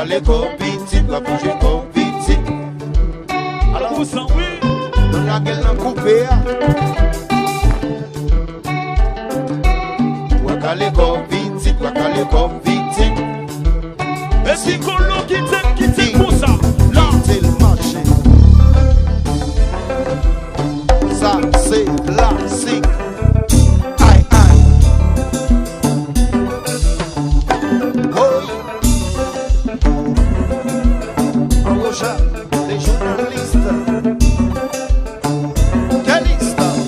Wakale compiti, wapouche compiti. Alors vous sentez oui. Dans la gueule l'en coupé. Wakale compiti, wakale compiti. Et si Colo qui t'aime pour ça. Là c'est le marché. Ça c'est classique. Aïe aïe. Les journalistes, quelle histoire?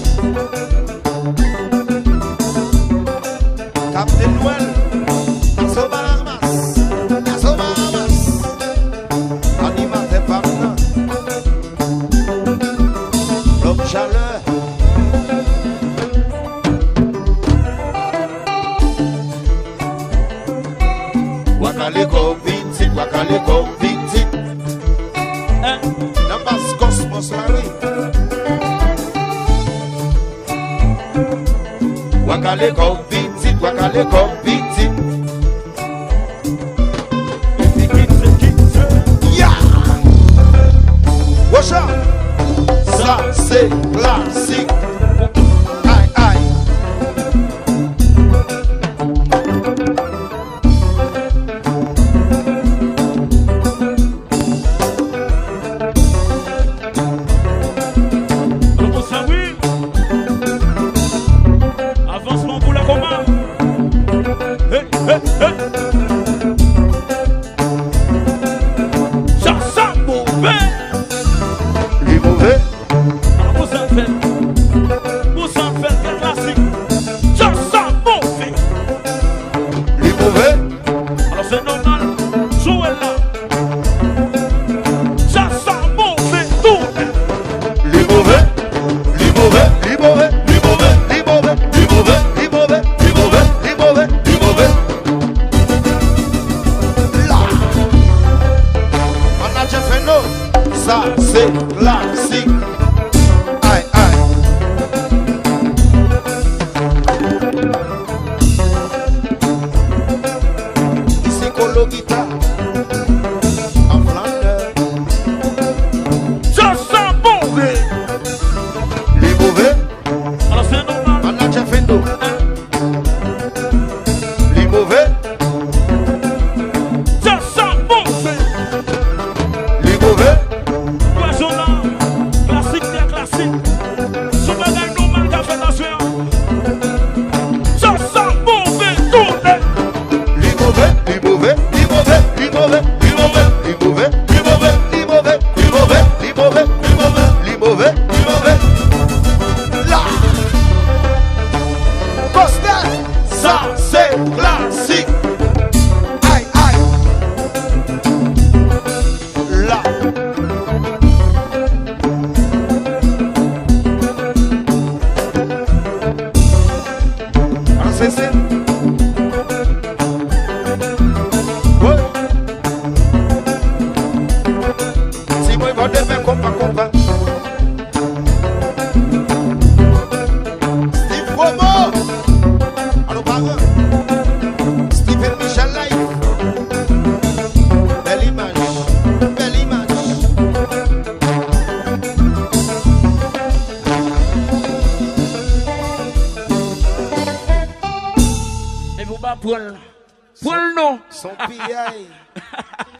Captain Noël, Nassau Bahamas, animateur partant, l'homme chaleur. Wakale compiti, wakale compiti. Nambas Cosmos Larry. Wakale compiti, wakale compiti. Yeah! Watch out! Ça c'est classique. Aïe aïe. Ça c'est classique. Aïe aïe. Ici Colo guitare en Flandre. Ça sent mauvais. Les mauvais. Alors c'est normal. Manager Fendo. Les mauvais. Ça sent mauvais. Les mauvais. Pour le nom. Son PI.